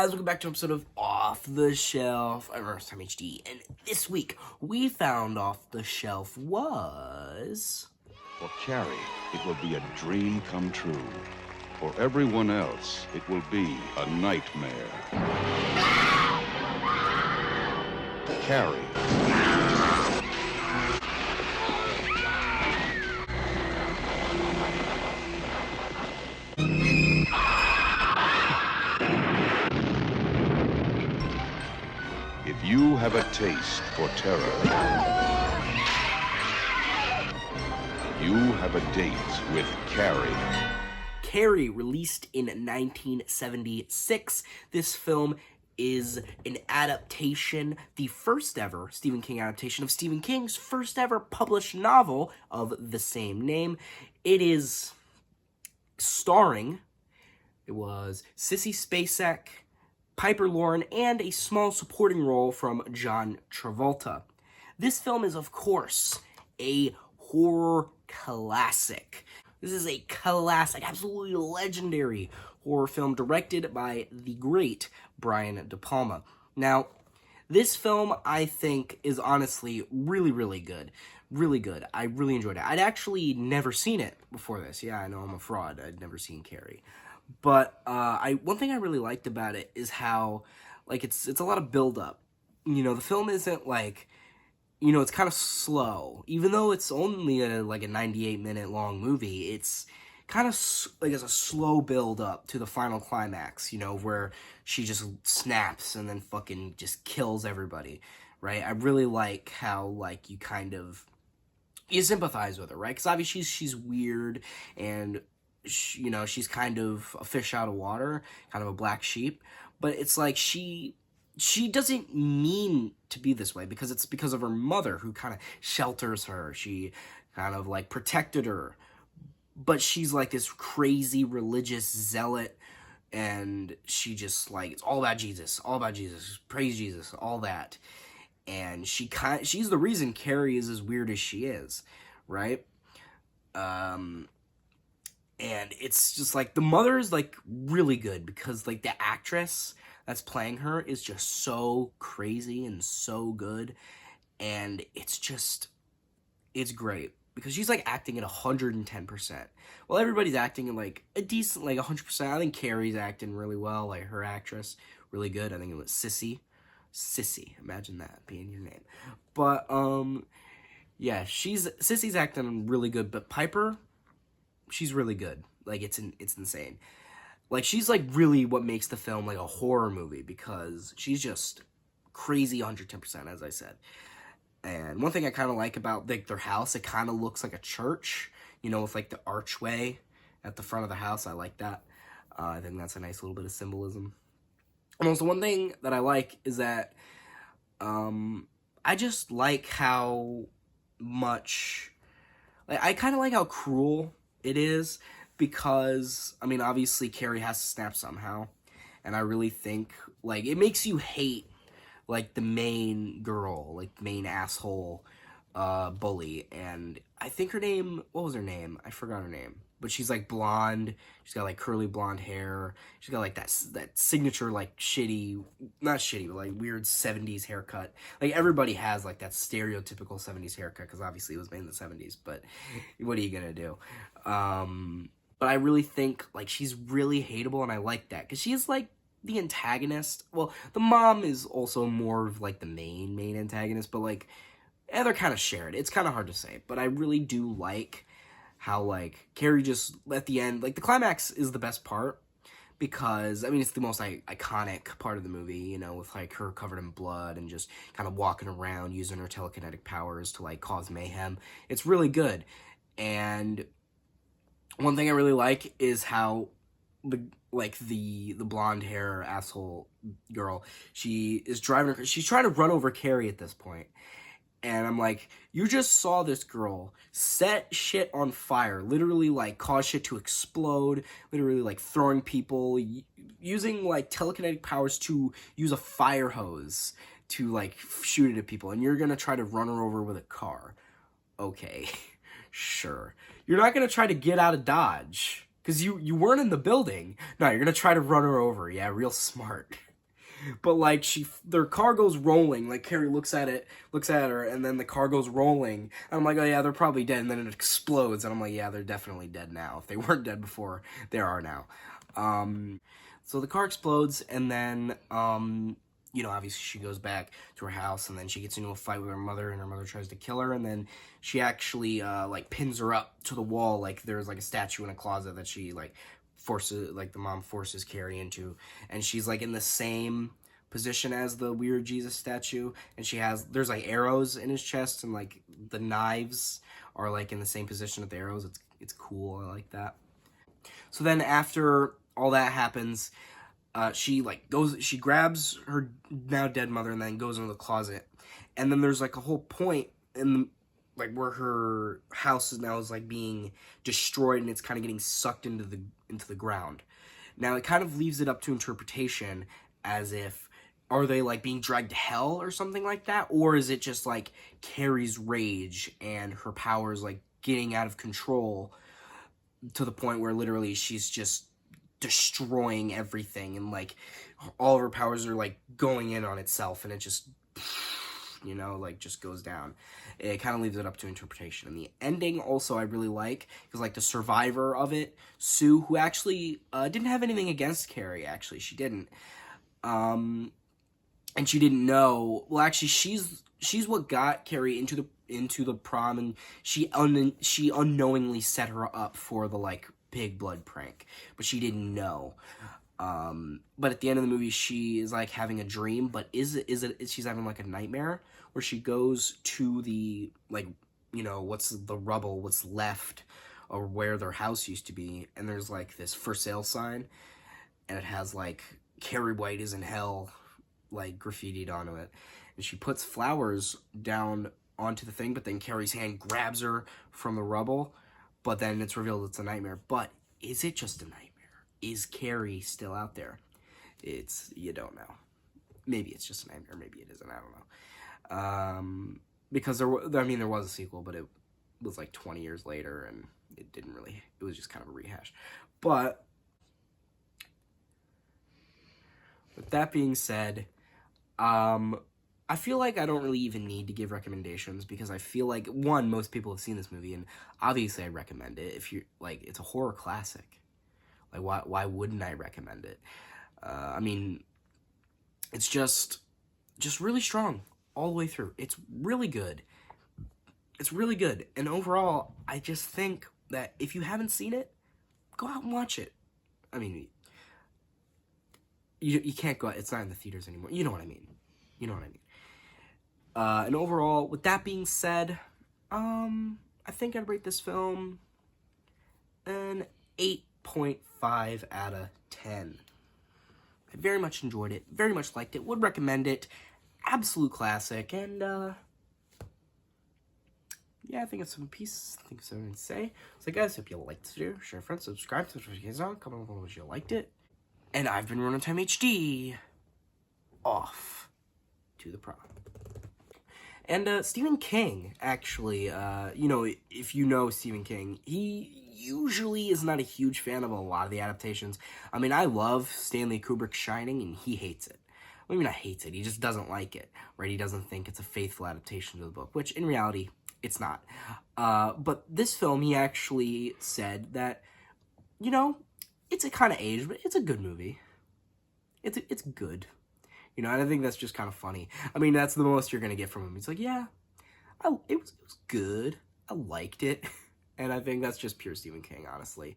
guys, welcome back to an episode of Off the Shelf. I'm Ernest Time HD, and this week we found Off the Shelf was... For Carrie, it will be a dream come true. For everyone else, it will be a nightmare. Carrie. If you have a taste for terror, you have a date with Carrie. Carrie, released in 1976. This film is an adaptation, the first ever Stephen King adaptation of Stephen King's first ever published novel of the same name. It is starring, it was Sissy Spacek, Piper Lauren, and a small supporting role from John Travolta. This film is, of course, a horror classic. This is a classic, absolutely legendary horror film directed by the great Brian De Palma. Now, this film, I think, is honestly really, really good. Really good. I really enjoyed it. I'd actually never seen it before this. Yeah, I know I'm a fraud. I'd never seen Carrie. But one thing I really liked about it is how, like, it's a lot of build-up. You know, the film isn't, like, you know, it's kind of slow. Even though it's only a 98-minute long movie, it's kind of, like, it's a slow build-up to the final climax, you know, where she just snaps and then fucking just kills everybody, right? I really like how, like, you sympathize with her, right? Because obviously she's weird and... you know, she's kind of a fish out of water, kind of a black sheep, but it's like she doesn't mean to be this way because it's because of her mother who kind of shelters her. She kind of like protected her, but she's like this crazy religious zealot, and she just like, it's all about Jesus, praise Jesus, all that. And she's the reason Carrie is as weird as she is, right? And it's just, like, the mother is, like, really good because, like, the actress that's playing her is just so crazy and so good. And it's great because she's, like, acting at 110%. Well, everybody's acting at, like, a decent, like, 100%. I think Carrie's acting really well, like, her actress, really good. I think it was Sissy. Sissy, imagine that being your name. But, yeah, Sissy's acting really good, but Piper... she's really good. Like, it's insane. Like, she's, like, really what makes the film, like, a horror movie, because she's just crazy 110%, as I said. And one thing I kind of like about, like, their house, it kind of looks like a church, you know, with, like, the archway at the front of the house. I like that. I think that's a nice little bit of symbolism. And also, one thing that I like is that, I just like how much, like, I kind of like how cruel it is, because, I mean, obviously, Carrie has to snap somehow, and I really think, like, it makes you hate, like, the main girl, like, main asshole, bully, and I think her name, what was her name? I forgot her name, but she's, like, blonde, she's got, like, curly blonde hair, she's got, like, that signature, like, not shitty, but, like, weird 70s haircut. Like, everybody has, like, that stereotypical 70s haircut, because obviously it was made in the 70s, but what are you gonna do? But I really think, like, she's really hateable, and I like that, because she's, like, the antagonist. Well, the mom is also more of, like, the main antagonist, but, like, they're kind of shared. It's kind of hard to say, but I really do like how, like, Carrie just, at the end, like, the climax is the best part, because, I mean, it's the most iconic part of the movie, you know, with, like, her covered in blood and just kind of walking around using her telekinetic powers to, like, cause mayhem. It's really good, and one thing I really like is how the blonde hair asshole girl, she's trying to run over Carrie at this point. And I'm like, you just saw this girl set shit on fire, literally, like, cause shit to explode, literally, like, throwing people, using, like, telekinetic powers to use a fire hose to, like, shoot it at people, and you're gonna try to run her over with a car. Okay, sure. You're not gonna try to get out of Dodge, because you weren't in the building. No, you're gonna try to run her over. Yeah, real smart. But like their car goes rolling. Like Carrie looks at her, and then the car goes rolling. And I'm like, oh yeah, they're probably dead. And then it explodes, and I'm like, yeah, they're definitely dead now. If they weren't dead before, they are now. So the car explodes, and then obviously she goes back to her house, and then she gets into a fight with her mother, and her mother tries to kill her, and then she actually like pins her up to the wall. Like there's like a statue in a closet that she like the mom forces Carrie into, and she's like in the same position as the weird Jesus statue, and there's like arrows in his chest, and like the knives are like in the same position with the arrows. It's cool. I like that. So then after all that happens, she grabs her now dead mother and then goes into the closet, and then there's like a whole point in like where her house is like being destroyed, and it's kind of getting sucked into the ground. Now it kind of leaves it up to interpretation, as if, are they like being dragged to hell or something like that, or is it just like Carrie's rage and her powers like getting out of control to the point where literally she's just destroying everything, and like all of her powers are like going in on itself, and it just like just goes down. It kind of leaves it up to interpretation. And the ending also I really like, because like the survivor of it, Sue, who actually didn't have anything against Carrie. Actually, she didn't, and she didn't know. Well, actually, she's what got Carrie into the prom, and she unknowingly set her up for the like pig blood prank, but she didn't know. But at the end of the movie, she is like having a dream, but she's having like a nightmare where she goes to the like what's the rubble, what's left, or where their house used to be, and there's like this for sale sign, and it has like Carrie White is in hell like graffitied onto it, and she puts flowers down onto the thing, but then Carrie's hand grabs her from the rubble, but then it's revealed it's a nightmare. But is it just a nightmare? Is Carrie still out there? You don't know. Maybe it's just a nightmare, maybe it isn't, I don't know. Because there was a sequel, but it was like 20 years later, and it was just kind of a rehash. But with that being said, I feel like I don't really even need to give recommendations, because I feel like, one, most people have seen this movie, and obviously I recommend it. If you're like, it's a horror classic. Like, why wouldn't I recommend it? It's just really strong all the way through. It's really good. It's really good. And overall, I just think that if you haven't seen it, go out and watch it. I mean, you can't go out. It's not in the theaters anymore. You know what I mean. And overall, with that being said, I think I'd rate this film an 8.5 out of 10. I very much enjoyed it, very much liked it, would recommend it, absolute classic, and, yeah, I think it's some piece, I think it's something to say. So guys, if you liked this video, share, friends, subscribe, to the channel, comment below if you liked it, and I've been Running Time HD, off to the prom. And Stephen King, actually, if you know Stephen King, he usually is not a huge fan of a lot of the adaptations. I mean, I love Stanley Kubrick's Shining, and he hates it. Maybe not hates it, he just doesn't like it, right? He doesn't think it's a faithful adaptation of the book, which in reality, it's not. But this film, he actually said that, it's a kind of age, but it's a good movie. It's good. And I think that's just kind of funny. I mean, that's the most you're going to get from him. He's like, yeah, it was good. I liked it. And I think that's just pure Stephen King, honestly.